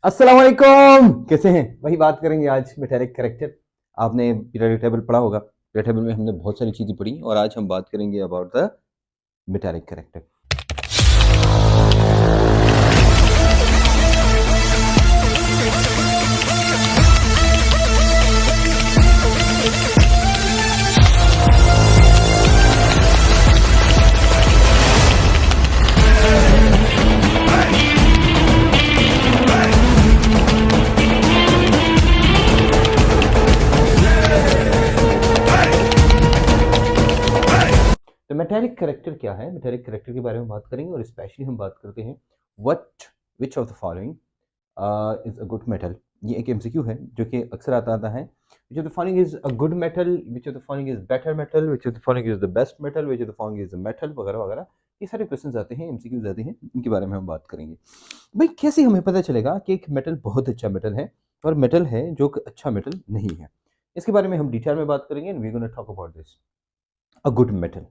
अस्सलाम वालेकुम, कैसे हैं? वही बात करेंगे आज मेटालिक कैरेक्टर। आपने पीरियोडिक टेबल पढ़ा होगा। पीरियोडिक टेबल में हमने बहुत सारी चीज़ें पढ़ी और आज हम बात करेंगे अबाउट द मेटालिक कैरेक्टर। तो मेटालिक कैरेक्टर क्या है? मेटालिक कैरेक्टर के बारे में बात करेंगे और स्पेशली हम बात करते हैं which of the following is a good metal. ये एक एमसीक्यू है जो कि अक्सर आता है। Which of the following is a good metal, which of the following is better metal, which of the following is the best metal, which of the following is the metal, वगैरह वगैरह। ये सारे क्वेश्चन आते हैं, MCQs आते हैं, इनके बारे में हम बात करेंगे। भाई कैसे हमें पता चलेगा कि एक मेटल बहुत अच्छा मेटल है और मेटल है जो कि अच्छा मेटल नहीं है? इसके बारे में हम डिटेल में बात करेंगे and we gonna talk about this. A good metal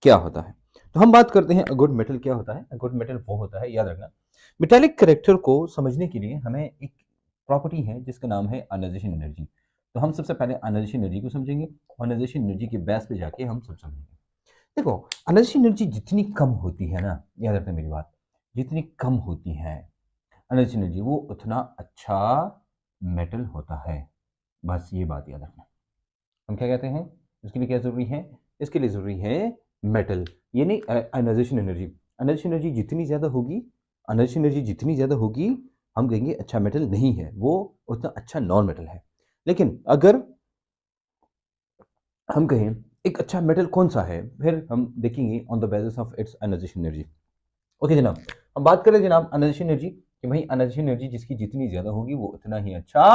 क्या होता है? तो हम बात करते हैं अ गुड मेटल क्या होता है। अ गुड मेटल वो होता है, याद रखना, मेटालिक कैरेक्टर को समझने के लिए हमें एक प्रॉपर्टी है जिसका नाम है आयोनाइजेशन एनर्जी। तो हम सबसे पहले आयोनाइजेशन एनर्जी को समझेंगे। आयोनाइजेशन एनर्जी के बेस पे जाके हम सब समझेंगे। देखो, आयोनाइजेशन एनर्जी जितनी कम होती है ना, याद रखना मेरी बात, जितनी कम होती है आयोनाइजेशन एनर्जी वो उतना अच्छा मेटल होता है। बस ये बात याद रखना। हम क्या कहते हैं? इसके लिए क्या ज़रूरी है? इसके लिए ज़रूरी है मेटल, ये नहीं आयोनाइजेशन एनर्जी। आयोनाइजेशन एनर्जी जितनी ज़्यादा होगी, आयोनाइजेशन एनर्जी जितनी ज़्यादा होगी, हम कहेंगे अच्छा मेटल नहीं है, वो उतना अच्छा नॉन मेटल है। लेकिन अगर हम कहें एक अच्छा मेटल कौन सा है, फिर हम देखेंगे on the basis of its ionization energy. Okay जनाब, हम बात करें जनाब आयोनाइजेशन एनर्जी कि भाई आयोनाइजेशन एनर्जी जिसकी जितनी ज़्यादा होगी वो उतना ही अच्छा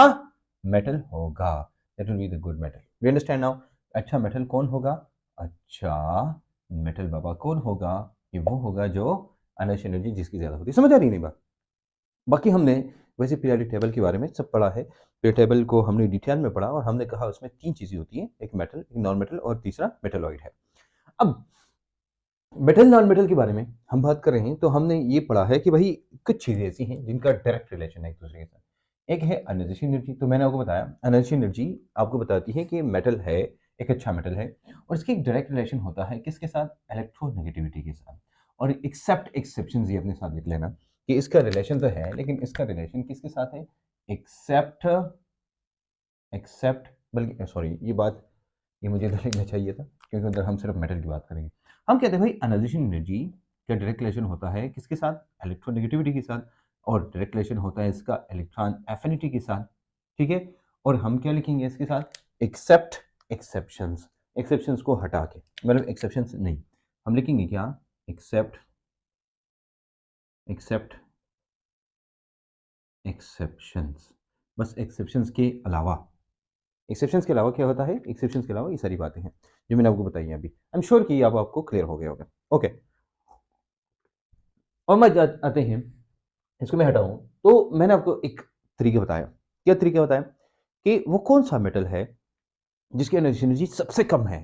मेटल होगा। That will be the good metal. We understand now? अच्छा मेटल कौन होगा? अच्छा मेटल बाबा कौन होगा? ये वो होगा जो आयोनाइजेशन एनर्जी जिसकी ज़्यादा होती है। समझ आ रही नहीं बात? बाकी हमने वैसे पीरियोडिक टेबल के बारे में सब पढ़ा है। पीरियोडिक टेबल को हमने डिटेल में पढ़ा और हमने कहा उसमें तीन चीज़ें होती हैं, एक मेटल, एक नॉन मेटल और तीसरा मेटलॉइड है। अब मेटल नॉन मेटल के बारे में हम बात कर रहे हैं तो हमने ये पढ़ा है कि भाई कुछ चीज़ें ऐसी हैं जिनका डायरेक्ट रिलेशन है एक दूसरे के साथ। एक है एनर्जी एनर्जी, तो मैंने आपको बताया एनर्जी एनर्जी आपको बताती है कि मेटल है, एक अच्छा मेटल है, और इसकी एक डायरेक्ट रिलेशन होता है किसके साथ? इलेक्ट्रोनेगेटिविटी के साथ। और एक्सेप्ट एक्सेप्शन ये अपने साथ लिख लेना कि इसका रिलेशन तो है लेकिन इसका रिलेशन किसके साथ है? एक्सेप्ट एक्सेप्ट, बल्कि सॉरी ये मुझे इधर लिखना चाहिए था क्योंकि उधर हम सिर्फ मेटल की बात करेंगे। हम कहते हैं भाई एनालिसिस एनर्जी का डायरेक्ट रिलेशन होता है किसके साथ? इलेक्ट्रोनेगेटिविटी के साथ। और डायरेक्ट रिलेशन होता है इसका इलेक्ट्रॉन एफिनिटी के साथ। ठीक है, और हम क्या लिखेंगे इसके साथ? Accept exceptions. एक्सेप्शंस को हटा के, मतलब एक्सेप्शंस नहीं, हम लिखेंगे क्या? Except except exceptions. बस एक्सेप्शंस के अलावा, एक्सेप्शंस के अलावा क्या होता है? एक्सेप्शंस के अलावा ये सारी बातें हैं जो मैंने आपको बताई हैं अभी। आई एम श्योर कि अब आपको क्लियर हो गया होगा। ओके, और मैं आते हैं, इसको मैं हटाऊं तो मैंने आपको एक तरीका बताया। क्या तरीका बताया? कि वो कौन सा मेटल है जिसकी एनर्जी सबसे कम है,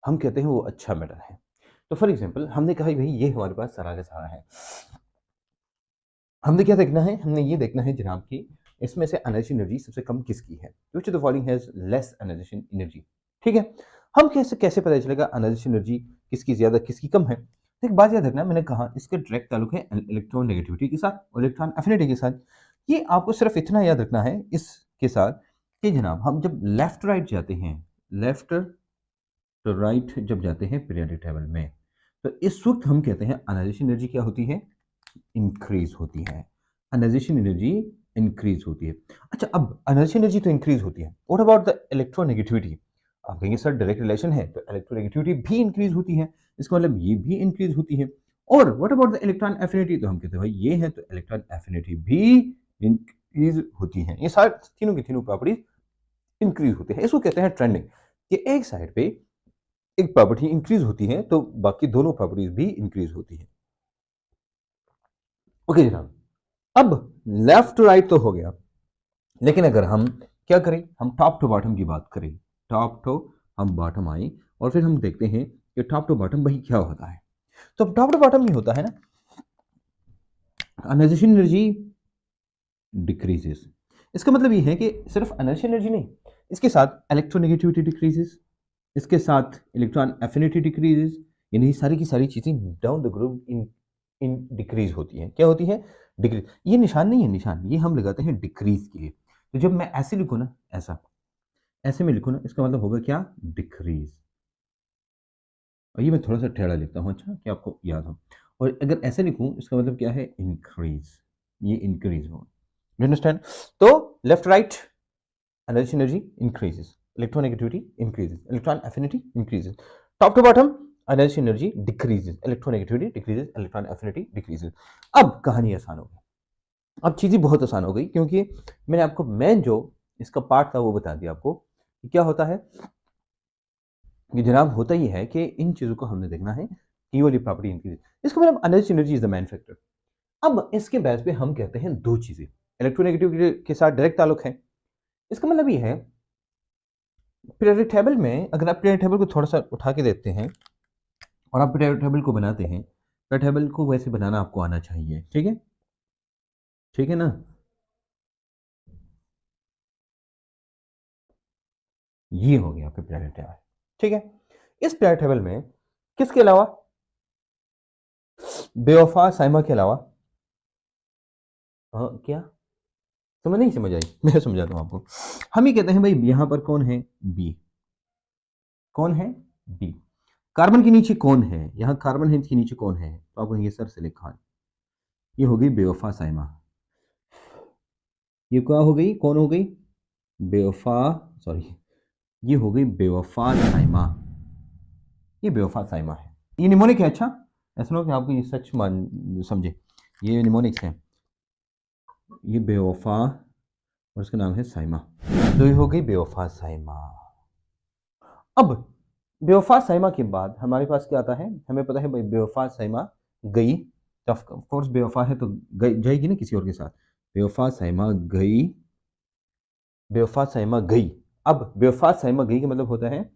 हम कहते हैं वो अच्छा मेटल है। तो फॉर एग्जांपल हमने कहा भाई ये हमारे पास सारा का सारा है। हमने क्या देखना है? हमने ये देखना है जनाब कि इसमें से एनर्जी सबसे कम किसकी है? Which of the following has less energy. ठीक है, हम कैसे कैसे पता चलेगा एनर्जी किसकी ज्यादा किसकी कम है? तो एक बात याद रखना, मैंने कहा इसका डायरेक्ट ताल्लुक है इलेक्ट्रॉन नेगेटिविटी के साथ और इलेक्ट्रॉन एफिनिटी के साथ। ये आपको सिर्फ इतना याद रखना है इसके साथ कि जनाब हम जब लेफ्ट राइट जाते हैं, लेफ्ट टू राइट जब जाते हैं पीरियोडिक टेबल में, तो इस वक्त हम कहते हैं एनालिसिस एनर्जी क्या होती है? इंक्रीज होती है। एनालिसिस एनर्जी इंक्रीज होती है। अच्छा, अब एनालिसिस एनर्जी तो इंक्रीज होती है, व्हाट अबाउट द इलेक्ट्रोनेगेटिविटी? आप कहेंगे सर डायरेक्ट रिलेशन है तो इलेक्ट्रोनेगेटिविटी भी इंक्रीज होती है, इसका मतलब ये भी इंक्रीज होती है। और what about the electron affinity? तो हम कहते हैं भाई ये है तो इलेक्ट्रॉन एफिनिटी भी इंक्रीज होती है। ये सारे तीनों की तीनों प्रॉपर्टीज इंक्रीज होती है। इसको कहते हैं ट्रेंडिंग, कि एक साइड पे एक प्रॉपर्टी इंक्रीज होती है तो बाकी दोनों प्रॉपर्टीज भी इंक्रीज होती है। ओके जनाब, अब लेफ्ट टू राइट तो हो गया, लेकिन अगर हम क्या करें? हम टॉप टू बॉटम की बात करें, टॉप टू हम बॉटम आए और फिर हम देखते हैं कि टॉप टू बॉटम भाई क्या होता है। तो टॉप टू बॉटम ये होता है ना, एनालिसिस एनर्जी डिक्रीजेस। इसका मतलब ये है कि सिर्फ एनर्जी एनर्जी नहीं, इसके साथ इलेक्ट्रोनेगेटिविटी डिक्रीजेस, इसके साथ इलेक्ट्रॉन एफिनिटी डिक्रीजेस, यानी सारी की सारी चीज़ें down the group in in decrease होती हैं। क्या होती है? डिक्रीज। ये निशान नहीं है, निशान ये हम लगाते हैं डिक्रीज के लिए। तो जब मैं ऐसे लिखूँ ना, ऐसे में लिखूँ ना, इसका मतलब होगा क्या? डिक्रीज। और ये मैं थोड़ा सा टेढ़ा लिखता हूँ, अच्छा, कि आपको याद हो। और अगर ऐसे लिखूँ, इसका मतलब क्या है? इंक्रीज। ये इंक्रीज होगा। You understand? तो left right, energy increases, electronegativity increases, electron affinity increases. Top to bottom, energy decreases, electronegativity decreases, electron affinity decreases. अब कहानी आसान हो गई, अब चीज़ें बहुत आसान हो गई, क्योंकि मैंने आपको मेन जो इसका पार्ट था वो बता दिया आपको कि क्या होता है। कि जनाब होता ही है कि इन चीज़ों को हमने देखना है कि वाली प्रॉपर्टी इंक्रीज, इसका मतलब energy is the man factor. अब इसके बेस पे हम कहते हैं दो चीज़ें इलेक्ट्रोनेगेटिविटी के साथ डायरेक्ट ताल्लुक है। इसका मतलब ये है पीरियोडिक टेबल में, अगर आप पीरियोडिक टेबल को थोड़ा सा उठा के देते हैं और आप पीरियोडिक टेबल को बनाते हैं, पीरियोडिक टेबल को वैसे बनाना आपको आना चाहिए, ठीक है? ठीक है ना? ये हो गया आपका पीरियोडिक टेबल, ठीक है? इस पीरियोडिक टेबल में किसके अलावा, बेवफा साइमा के अलावा, क्या समझ नहीं समझ आई? मैं समझाता हूँ आपको। हम ही कहते हैं भाई यहां पर कौन है? बी। कौन है? बी। कार्बन के नीचे कौन है? यहां कार्बन है, इसके नीचे कौन है? तो आप कहेंगे सर सिलिकॉन खान। ये हो गई बेवफा साइमा। ये क्या हो गई? कौन हो गई? बेवफा, सॉरी, ये हो गई बेवफा साइमा। ये बेवफा साइमा है। ये निमोनिक है, अच्छा, ऐसा ना हो कि आपको ये सच मान समझे, ये निमोनिक्स है। ये बेवफा और उसका नाम है साइमा। तो ये हो गई बेवफा साइमा। अब बेवफा साइमा के बाद हमारे पास क्या आता है? हमें पता है भाई बेवफा साइमा गई, ऑफ कोर्स बेवफा है तो गई जाएगी ना किसी और के साथ। बेवफा साइमा गई, बेवफा साइमा गई। अब बेवफा साइमा गई का मतलब होता है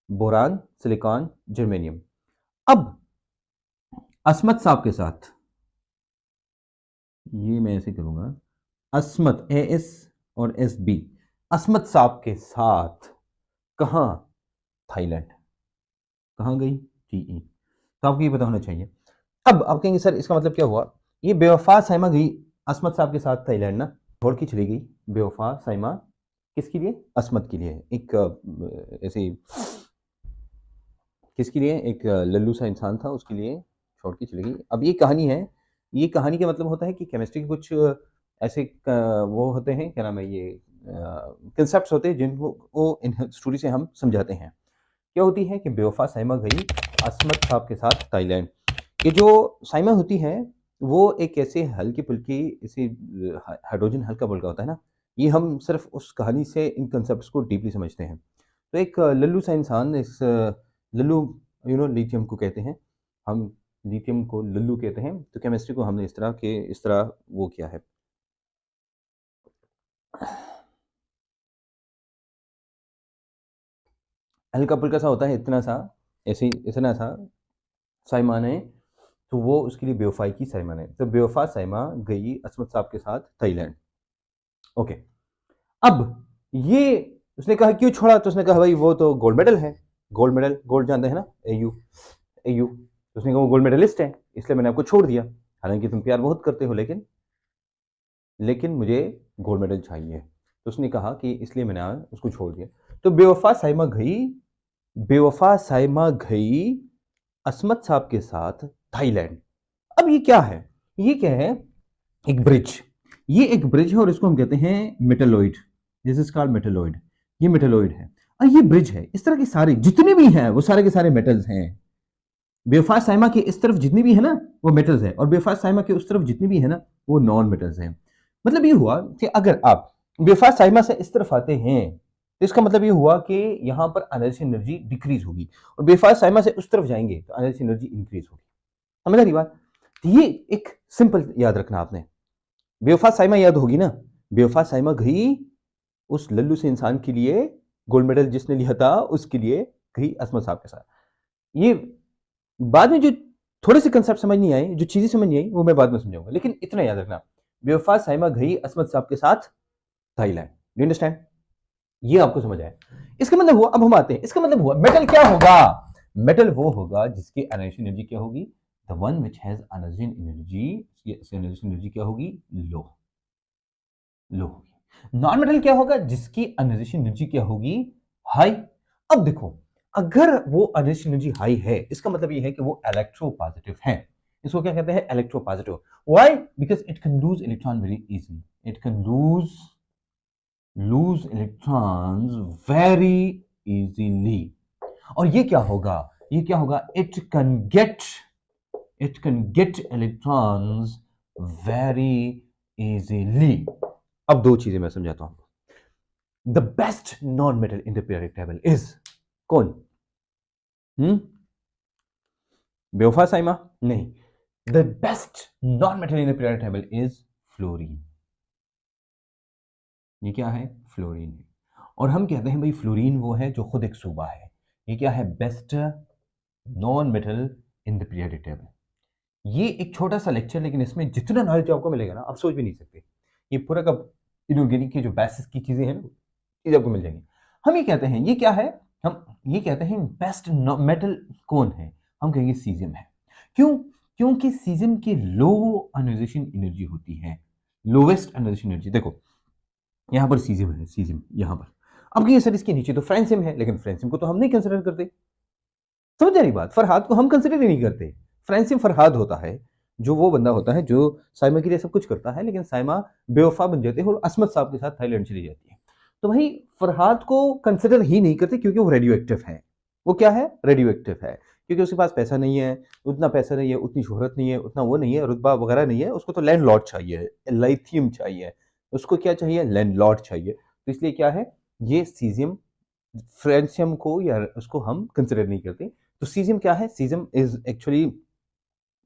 बोरान, सिलिकॉन, जर्मेनियम। अब अस्मत साहब के साथ, ये मैं ऐसे करूंगा, अस्मत एस और एस बी, अस्मत साहब के साथ कहां? थाईलैंड। कहां गई? टीई। तो आपको ये पता होना चाहिए। अब आप कहेंगे सर इसका मतलब क्या हुआ? ये बेवफा साइमा गई अस्मत साहब के साथ थाईलैंड ना, छोड़ के चली गई बेवफा साइमा, किसके लिए? अस्मत के लिए। एक ऐसे किसके लिए? एक लल्लू सा इंसान था, उसके लिए छोड़ के चली गई। अब ये कहानी है, ये कहानी का मतलब होता है कि केमिस्ट्री के कुछ ऐसे वो होते हैं, क्या नाम है, ये कंसेप्ट होते हैं जिनको वो इन स्टोरी से हम समझाते हैं। क्या होती है कि बेवफा साइमा गई अस्मत साहब के साथ थाईलैंड। ये जो साइमा होती है वो एक ऐसे हल्की फुल्की ऐसे हाइड्रोजन हल्का फुल्का होता है ना, ये हम सिर्फ उस कहानी से इन कंसेप्ट को डीपली समझते हैं। तो एक लल्लू सा इंसान, इस लल्लू, लिथियम को कहते हैं हम, लिथियम को लल्लू कहते हैं। तो केमिस्ट्री को हमने इस तरह वो किया है। हल्का फुल्का सा होता है, इतना सा, ऐसे इतना सा साइमा ने, तो वो उसके लिए बेवफाई की साइमा ने। तो बेवफा साइमा गई अस्मत साहब के साथ थाईलैंड। ओके। अब ये उसने कहा क्यों छोड़ा? तो उसने कहा भाई वो तो गोल्ड मेडल है, गोल्ड मेडल, गोल्ड जानते हैं ना, एयू, एयू। तो उसने कहा वो गोल्ड मेडलिस्ट है, इसलिए मैंने आपको छोड़ दिया। हालांकि तुम प्यार बहुत करते हो, लेकिन मुझे गोल्ड मेडल चाहिए। तो उसने कहा कि इसलिए मैंने उसको छोड़ दिया। तो बेवफा साइमा गई, बेवफा साइमा गई अस्मत साहब के साथ थाईलैंड। अब ये क्या है? ये क्या है? एक ब्रिज। ये एक ब्रिज है और इसको हम कहते हैं metalloid. This is called metalloid. ये मेटलोइड है और ये ब्रिज है। इस तरह के सारे जितने भी हैं वो सारे के सारे मेटल्स हैं। बेफाज साइमा के इस तरफ जितनी भी है ना वो मेटल्स है, और बेफाज साइमा के उस तरफ जितनी भी है ना वो नॉन मेटल्स हैं। मतलब ये हुआ कि अगर आप बेफाज साइमा से इस तरफ आते हैं तो इसका मतलब ये हुआ कि यहां पर एनर्जी डिक्रीज होगी, और बेफाज साइमा से उस तरफ जाएंगे तो एनर्जी इंक्रीज होगी। समझ रही बात? तो ये एक सिंपल याद रखना आपने। बेवफा साइमा याद होगी ना, बेवफा साइमा गई उस लल्लू से इंसान के लिए, गोल्ड मेडल जिसने लिया था उसके लिए गई असमत साहब के साथ। ये बाद में जो थोड़े से कंसेप्ट समझ नहीं आए, जो चीजें समझ नहीं आई वो मैं बाद में समझाऊंगा, लेकिन इतना याद रखना, बेवफा साइमा गई असमत साहब के साथ थाईलैंड। Do you understand? ये आपको समझ आया? इसका मतलब हुआ, अब हम आते हैं, इसका मतलब हुआ मेटल क्या होगा? मेटल वो होगा जिसकी अनाइजेशन एनर्जी क्या होगी? The one which has ionisation energy, ionisation energy क्या होगी? लो, लो होगी। नॉन मेटल क्या होगा? जिसकी अनाइजेशन एनर्जी क्या होगी? हाई। अब देखो, अगर वो अनाइजेशन एनर्जी हाई है, इसका मतलब ये है कि वो इलेक्ट्रोपॉजिटिव है। इसको क्या कहते हैं? Electropositive. Why? Because it can lose electron very easily, it can lose electrons very easily. और ये क्या होगा? ये क्या होगा? It can get electrons very easily. अब दो चीजें मैं समझाता हूं। The best non metal in the periodic table is कौन? बेवफा साइमा? नहीं। The best non metal in the periodic table is fluorine. ये क्या है? फ्लोरीन है। और हम कहते हैं भाई फ्लोरीन वो है जो खुद एक सूबा है। ये क्या है? Best non metal in the periodic table. ये एक छोटा सा लेक्चर, लेकिन इसमें जितना नॉलेज आपको मिलेगा ना, आप सोच भी नहीं सकते। ये पूरा का इनऑर्गेनिक की जो बेसिस की चीजें हैं ना, चीजें आपको मिल जाएंगी। हम ये कहते हैं, ये क्या है? हम ये कहते हैं बेस्ट मेटल कौन है? हम कहेंगे सीजियम है। क्यों? क्योंकि सीजियम की लो आयोनाइजेशन एनर्जी होती है, लोवेस्ट आयोनाइजेशन एनर्जी। देखो यहां पर सीजियम है, सीजियम यहां पर। अब कहिए सर इसके नीचे तो फ्रेंसियम है, लेकिन फ्रेंसियम को तो हम नहीं कंसिडर करते। समझ रही बात? फरहाद को हम कंसिडर ही नहीं करते। फ्रेंसियम फरहाद होता है, जो वो बंदा होता है जो साइमा के लिए सब कुछ करता है, लेकिन साइमा बेवफा बन जाती है और असमत साहब के साथ थाईलैंड चली जाती है। तो भाई फरहाद को कंसिडर ही नहीं करते क्योंकि वो रेडियो एक्टिव है। वो क्या है? रेडियो एक्टिव है। क्योंकि उसके पास पैसा नहीं है, उतना पैसा नहीं है, उतनी शोहरत नहीं है, उतना वो नहीं है, रुतबा वगैरह नहीं है। उसको तो लैंडलॉर्ड चाहिए, लिथियम चाहिए। उसको क्या चाहिए? लैंडलॉर्ड चाहिए। तो इसलिए क्या है, ये सीजियम फ्रेंसियम को या उसको हम कंसिडर नहीं करते। तो सीजियम क्या है? Caesium is actually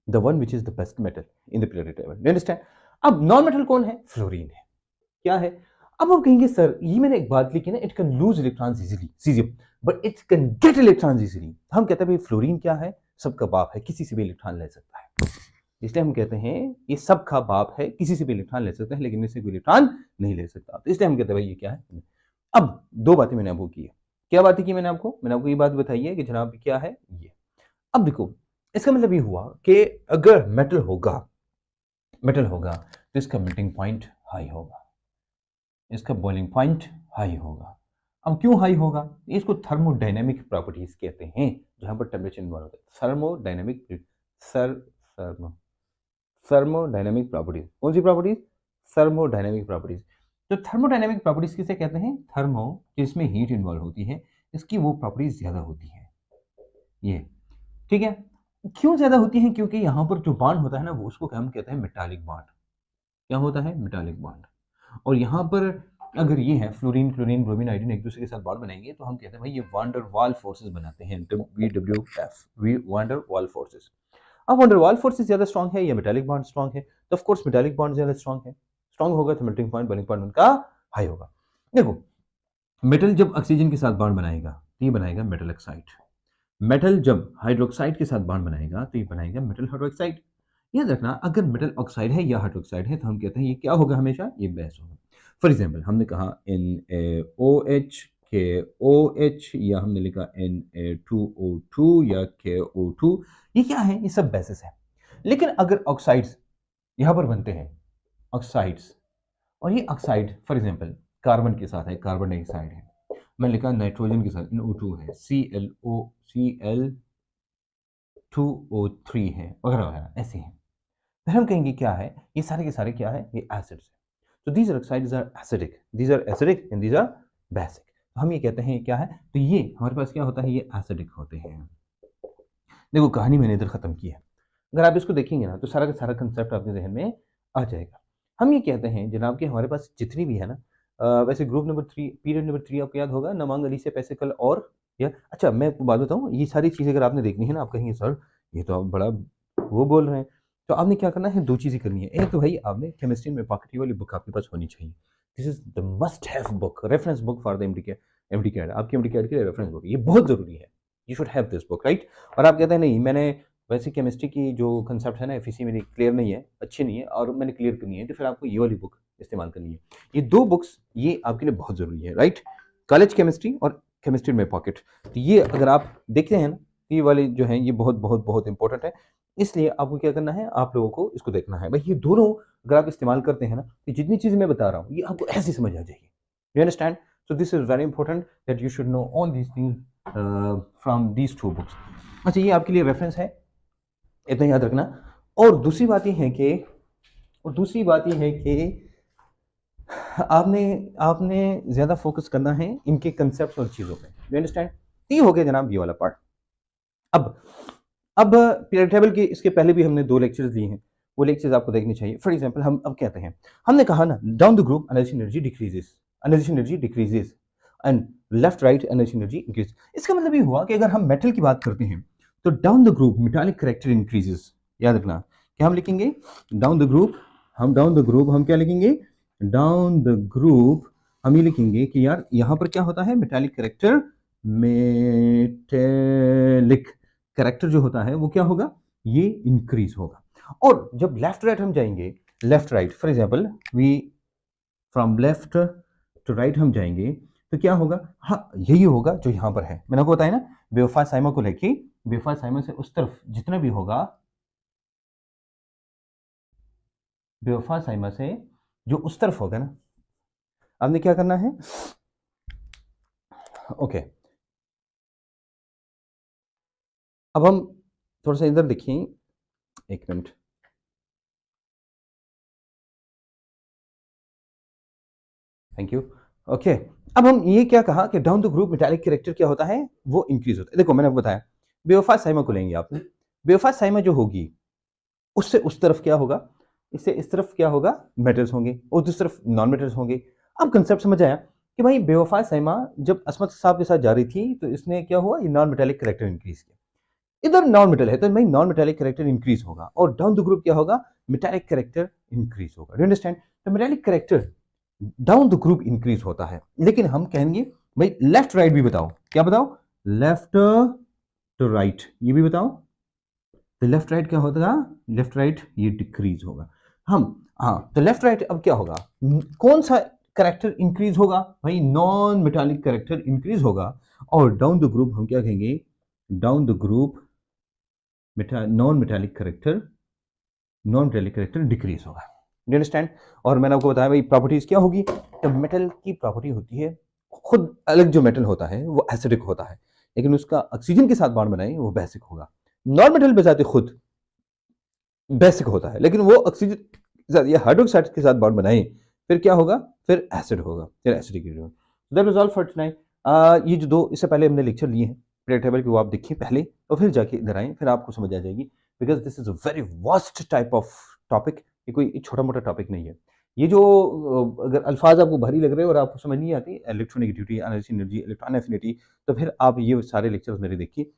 the one which is the best metal in the periodic table. You understand? अब नॉन मेटल कौन है? फ्लोरीन है। क्या है? अब हम कहेंगे सर ये मैंने एक बात लिखी ना, it can lose electrons easily, caesium, but it can get electrons easily. हम कहते हैं भाई फ्लोरीन क्या है? सबका बाप है, किसी से भी इलेक्ट्रॉन ले सकता है। इसलिए हम कहते हैं ये सबका बाप है, किसी से भी इलेक्ट्रॉन ले सकता है, लेकिन इससे कोई इलेक्ट्रॉन नहीं ले सकता। तो इसलिए हम कहते हैं भाई ये क्या है? अब दो बातें मैंने आपको की है। क्या बातें की मैंने आपको ये बात बताई है कि जनाब क्या है ये। अब देखो, इसका मतलब ये हुआ कि अगर मेटल होगा तो इसका मेल्टिंग पॉइंट हाई होगा, इसका बॉइलिंग पॉइंट हाई होगा। अब क्यों हाई होगा? इसको थर्मोडायनेमिक प्रॉपर्टीज कहते हैं, जहां पर टेम्परेचर इन्वॉल्व होता है। Thermodynamic properties. कौन सी प्रॉपर्टीज? Thermodynamic properties. तो थर्मोडायनेमिक प्रॉपर्टीज किसे कहते हैं? थर्मो, जिसमें हीट इन्वॉल्व होती है, इसकी वो प्रॉपर्टीज ज्यादा होती है। ये ठीक है। क्यों ज्यादा होती है? क्योंकि यहां पर जो बॉन्ड होता है ना, वो उसको हम कहते हैं मेटालिक बॉन्ड। क्या होता है? Metallic bond. और यहाँ पर अगर ये है फ्लोरीन, क्लोरीन, ब्रोमीन, आयोडीन एक दूसरे के साथ बॉन्ड बनाएंगे, तो हम कहते हैं भाई ये वांडर वाल फोर्सेस बनाते हैं, WWF, वी वांडर वाल फोर्सेस। अब वांडर वाल फोर्सेस ज्यादा स्ट्रांग है या मेटालिक बॉन्ड स्ट्रांग है? तो ऑफ कोर्स मेटालिक बॉन्ड ज्यादा स्ट्रांग है। स्ट्रांग होगा तो मेल्टिंग पॉइंट, बॉइलिंग पॉइंट उनका हाई होगा। देखो, मेटल जब ऑक्सीजन के साथ बॉन्ड बनाएगा तो ये बनाएगा मेटल ऑक्साइड। मेटल जब हाइड्रोक्साइड के साथ बॉन्ड बनाएगा तो ये बनाएगा मेटल हाइड्रोक्साइड। याद रखना, अगर मेटल ऑक्साइड है या हाइड्रोक्साइड है तो हम कहते हैं ये क्या होगा? हमेशा ये बेस होगा। फॉर एग्जाम्पल हमने कहा NaOH, KOH, या हमने लिखा Na2O2 या KO2। ये क्या है? ये सब बेसिस है। लेकिन अगर ऑक्साइड्स यहां पर बनते हैं, ऑक्साइड्स, और ये ऑक्साइड फॉर एग्जाम्पल कार्बन के साथ है, कार्बन डाइऑक्साइड है, मैं लिखा नाइट्रोजन के साथ NO2 है, Cl2O3 है, वगैरह वगैरह ऐसे हैं। फिर हम कहेंगे क्या है? ये सारे के सारे क्या है? ये एसिड्स है। तो these oxides are acidic, these are acidic and these are basic. तो हम ये कहते हैं क्या है? तो ये हमारे पास क्या होता है? ये एसिडिक होते हैं। देखो कहानी मैंने इधर खत्म की है। अगर आप इसको देखेंगे ना तो सारा का सारा कंसेप्ट आपके जहन में आ जाएगा। हम ये कहते हैं जनाब कि हमारे पास जितनी भी है ना, वैसे ग्रुप नंबर 3, पीरियड नंबर 3 आपको याद होगा, नमांग अली से पैसे कल और या अच्छा मैं आपको बात बताऊँ, ये सारी चीज़ें अगर आपने देखनी है ना, आप कहेंगे सर ये तो आप बड़ा वो बोल रहे हैं। तो आपने क्या करना है? दो चीज़ें करनी है। एक तो भाई आपने केमिस्ट्री में पॉकेट वाली बुक आपके पास होनी चाहिए। This is the must have book, reference book for the MD CAD. आपकी एमडी कैड के लिए रेफरेंस बुक ये बहुत ज़रूरी है। You should have this book, right? और आप कहते हैं नहीं मैंने वैसे केमिस्ट्री की जो कंसेप्ट है ना एफईसी मेरी क्लियर नहीं है, अच्छी नहीं है और मैंने क्लियर करनी है, तो फिर आपको ये वाली बुक इस्तेमाल करनी है। ये 2 बुक्स ये आपके लिए बहुत ज़रूरी है, राइट? कॉलेज केमिस्ट्री और केमिस्ट्री इन माय पॉकेट। तो ये अगर आप देखते हैं ना, ये वाले जो हैं ये बहुत बहुत बहुत इंपॉर्टेंट है। इसलिए आपको क्या करना है, आप लोगों को इसको देखना है। भाई ये दोनों अगर आप इस्तेमाल करते हैं ना, तो जितनी चीज़ें मैं बता रहा हूँ ये आपको ऐसे समझ आ जाएगी। You understand? So this is very important that you should know all these things from these 2 books. अच्छा, ये आपके लिए रेफरेंस है, इतना याद रखना। और दूसरी बात ये है कि आपने आपने ज़्यादा फोकस करना है इनके कंसेप्ट्स और चीज़ों पे। You understand? ये हो गया जनाब ये वाला पार्ट। अब अब पीरियड टेबल के इसके पहले भी हमने 2 लेक्चर्स लिए हैं, वो लेक्चर्स आपको देखने चाहिए। फॉर एग्जांपल हम अब कहते हैं, हमने कहा ना down the group energy energy decreases and left right energy energy increase. इसका मतलब ये हुआ कि अगर हम मेटल की बात करते हैं तो down the group metallic character increases. याद रखना, क्या हम लिखेंगे? डाउन द ग्रुप हम क्या लिखेंगे? डाउन द ग्रुप हम ये लिखेंगे कि यार यहां पर क्या होता है, मेटालिक कैरेक्टर, मेटेलिक कैरेक्टर जो होता है वो क्या होगा, ये इंक्रीज होगा। और जब लेफ्ट राइट हम जाएंगे, left right for example we from left to right हम जाएंगे तो क्या होगा, हाँ यही होगा जो यहां पर है। मैंने आपको बताया ना, बेवफा साइमा को लेके बेवफा साइमा से उस तरफ जितना भी होगा, बेवफा साइमा से जो उस तरफ होगा ना, आपने क्या करना है, ओके। अब हम थोड़ा सा इधर देखिए, एक मिनट। Thank you. ओके, अब हम ये क्या कहा कि down the group metallic character क्या होता है, वो इंक्रीज होता है। देखो मैंने आपको बताया, बेवफा साइमा को लेंगे आपने, बेवफा साइमा जो होगी उससे उस तरफ क्या होगा, इससे इस तरफ क्या होगा, मेटल्स होंगे, और दूसरी तरफ नॉन मेटल्स होंगे। अब कंसेप्ट समझ आया कि भाई बेवफा साइमा जब असमत साहब के साथ जा रही थी तो इसने क्या हुआ, ये नॉन मेटालिक कैरेक्टर इंक्रीज किया। इधर नॉन मेटल है तो भाई नॉन मेटालिक कैरेक्टर इंक्रीज होगा, और डाउन द ग्रुप क्या होगा, मेटालिक कैरेक्टर इंक्रीज होगा। Do understand? तो metallic character down the group increase होता है। लेकिन हम कहेंगे भाई लेफ्ट राइट भी बताओ, क्या बताओ, लेफ्ट टू राइट ये भी बताओ। तो लेफ्ट राइट क्या होगा, लेफ्ट राइट ये डिक्रीज होगा। हम हाँ, तो लेफ्ट राइट अब क्या होगा, कौन सा कैरेक्टर इंक्रीज होगा, भाई नॉन मेटालिक कैरेक्टर इंक्रीज होगा। और डाउन द ग्रुप हम क्या कहेंगे, down the group non metallic character decrease होगा। You understand? और मैंने आपको बताया भाई प्रॉपर्टीज क्या होगी, तो मेटल की प्रॉपर्टी होती है, खुद अलग जो मेटल होता है वो एसिडिक होता है, लेकिन उसका ऑक्सीजन के साथ बॉन्ड बनाए वो बेसिक होगा। नॉन मेटल बजाते खुद बेसिक होता है, लेकिन वो ऑक्सीजन के साथ या हाइड्रोक्साइड के साथ बॉन्ड बनाए फिर क्या होगा, फिर एसिड होगा, फिर acidic that was all for tonight. ये जो 2 इससे पहले हमने लेक्चर लिए हैं पीरियड टेबल के, वो आप देखिए पहले और फिर जाके इधर आए, फिर आपको समझ आ जाएगी। Because this is a very vast type of topic, ये कोई छोटा मोटा टॉपिक नहीं है। ये जो अगर अल्फाज आपको भारी लग रहे हैं और आपको समझ नहीं आती, इलेक्ट्रोनेगेटिविटी, एनर्जी, इलेक्ट्रॉन एफिनिटी, तो फिर आप ये सारे लेक्चर्स मेरे देखिए।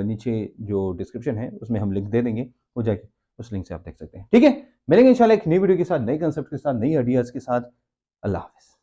नीचे जो डिस्क्रिप्शन है उसमें हम लिंक दे देंगे, वो जाके उस लिंक से आप देख सकते हैं। ठीक है, मिलेंगे इंशाल्लाह एक नई वीडियो के साथ, नए कंसेप्ट के साथ, नई आइडियाज के साथ। अल्लाह हाफिज।